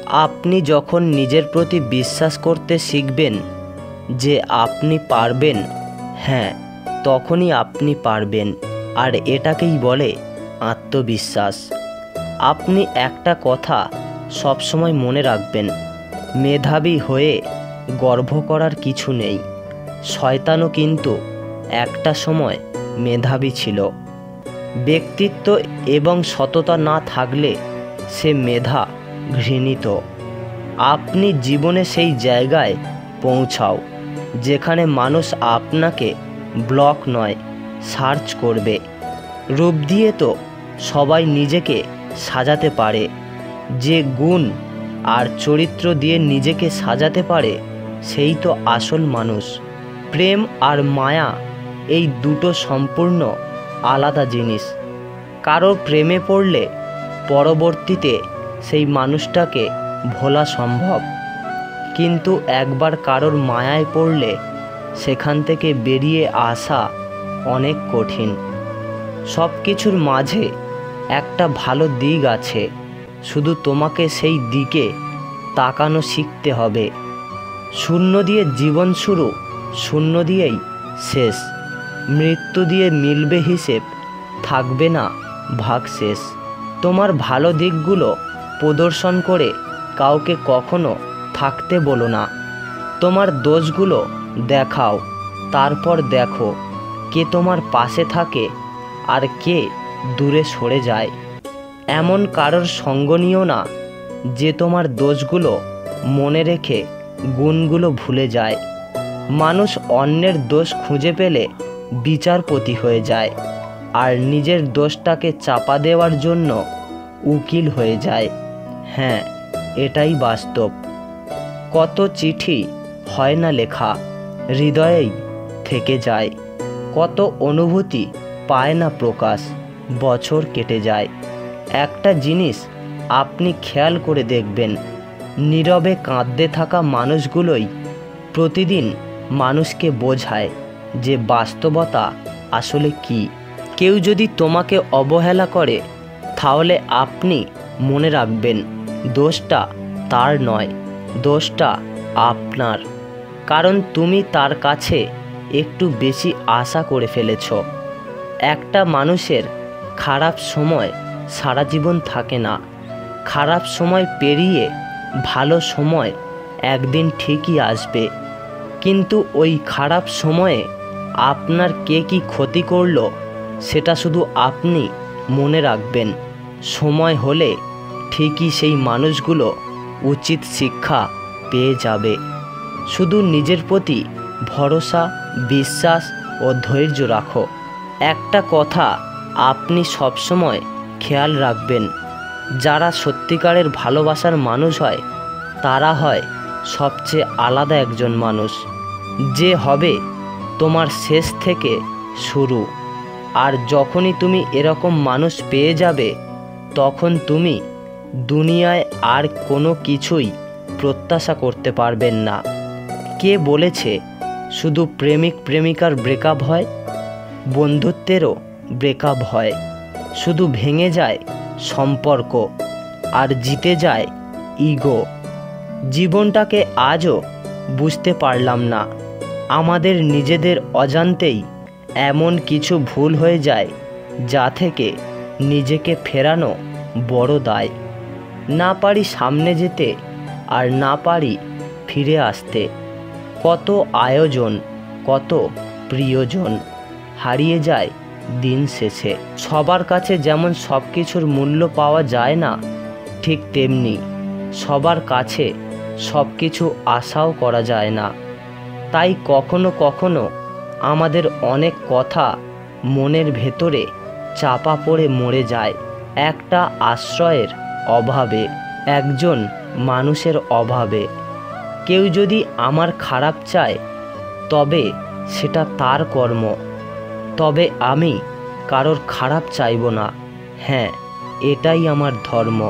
আপনি যখন নিজের প্রতি বিশ্বাস করতে শিখবেন যে আপনি পারবেন, হ্যাঁ, তখনই আপনি পারবেন। আর এটাকেই বলে আত্মবিশ্বাস। আপনি একটা কথা সবসময় মনে রাখবেন, মেধাবী হয়ে গর্ব করার কিছু নেই। শয়তানও কিন্তু একটা সময় মেধাবী ছিল। ব্যক্তিত্ব এবং সততা না থাকলে সে মেধা ঘৃণিত। আপনি জীবনে সেই জায়গায় পৌঁছাও যেখানে মানুষ আপনাকে ব্লক নয়, সার্চ করবে। রূপ দিয়ে তো সবাই নিজেকে সাজাতে পারে, যে গুণ আর চরিত্র দিয়ে নিজেকে সাজাতে পারে সেই তো আসল মানুষ। প্রেম আর মায়া এই দুটো সম্পূর্ণ আলাদা জিনিস। কারোর প্রেমে পড়লে পরবর্তীতে সেই মানুষটাকে ভোলা সম্ভব, কিন্তু একবার কারোর মায়ায় পড়লে সেখান থেকে বেরিয়ে আসা অনেক কঠিন। সব কিছুর মাঝে একটা ভালো দিক আছে, শুধু তোমাকে সেই দিকে তাকানো শিখতে হবে। শূন্য দিয়ে জীবন শুরু, শূন্য দিয়েই শেষ। মৃত্যু দিয়ে মিলবে হিসেব, থাকবে না ভাগ শেষ। তোমার ভালো দিকগুলো প্রদর্শন করে কাউকে কখনো থাকতে বলো না। তোমার দোষগুলো দেখাও, তারপর দেখো কে তোমার পাশে থাকে আর কে দূরে সরে যায়। এমন কারোর সঙ্গ নিও না যে তোমার দোষগুলো মনে রেখে গুণগুলো ভুলে যায়। মানুষ অন্যের দোষ খুঁজে পেলে বিচারপতি হয়ে যায়, আর নিজের দোষটাকে চাপা দেওয়ার জন্য উকিল হয়ে যায়। হ্যাঁ, এটাই বাস্তব। কত চিঠি হয় না লেখা, হৃদয়েই থেকে যায়। কত অনুভূতি পায় না প্রকাশ, বছর কেটে যায়। একটা জিনিস আপনি খেয়াল করে দেখবেন, নীরবে কাঁদতে থাকা মানুষগুলোই প্রতিদিন মানুষকে বোঝায় যে বাস্তবতা আসলে কি। কেউ যদি তোমাকে অবহেলা করে তাহলে আপনি মনে রাখবেন দোষটা তার নয়, দোষটা আপনার। কারণ তুমি তার কাছে একটু বেশি আশা করে ফেলেছ। একটা মানুষের খারাপ সময় সারা জীবন থাকে না। খারাপ সময় পেরিয়ে ভালো সময় একদিন ঠিকই আসবে, কিন্তু ওই খারাপ সময়ে আপনার কে কী ক্ষতি করলো সেটা শুধু আপনি মনে রাখবেন। সময় হলে ঠিকই সেই মানুষগুলো উচিত শিক্ষা পেয়ে যাবে। শুধু নিজের প্রতি ভরসা, বিশ্বাস ও ধৈর্য রাখো। একটা কথা আপনি সবসময় খেয়াল রাখবেন, যারা সত্যিকারের ভালোবাসার মানুষ হয় তারা হয় সবচেয়ে আলাদা একজন মানুষ, যে হবে তোমার শেষ থেকে শুরু। আর যখনই তুমি এরকম মানুষ পেয়ে যাবে তখন তুমি দুনিয়ায় আর কোনো কিছুই প্রত্যাশা করতে পারবেন না। কে বলেছে শুধু প্রেমিক প্রেমিকার ব্রেকআপ হয়? বন্ধুত্বেরও ব্রেকআপ হয়। শুধু ভেঙে যায় সম্পর্ক আর জিতে যায় ইগো। জীবনটাকে আজও বুঝতে পারলাম না, আমাদের নিজেদের অজান্তেই এমন কিছু ভুল হয়ে যায় যা থেকে নিজেকে ফেরানো বড় দায়। না পারি সামনে যেতে আর না পারি ফিরে আসতে। কত আয়োজন, কত প্রিয়জন হারিয়ে যায় দিন শেষে। সবার কাছে যেমন সব কিছুর মূল্য পাওয়া যায় না, ঠিক তেমনি সবার কাছে সব কিছু আশাও করা যায় না। তাই কখনো কখনো আমাদের অনেক কথা মনের ভেতরে চাপা পড়ে মরে যায় একটা আশ্রয়ের অভাবে, একজন মানুষের অভাবে। কেউ যদি আমার খারাপ চায় তবে সেটা তার কর্ম, তবে আমি কারোর খারাপ চাইব না। হ্যাঁ, এটাই আমার ধর্ম।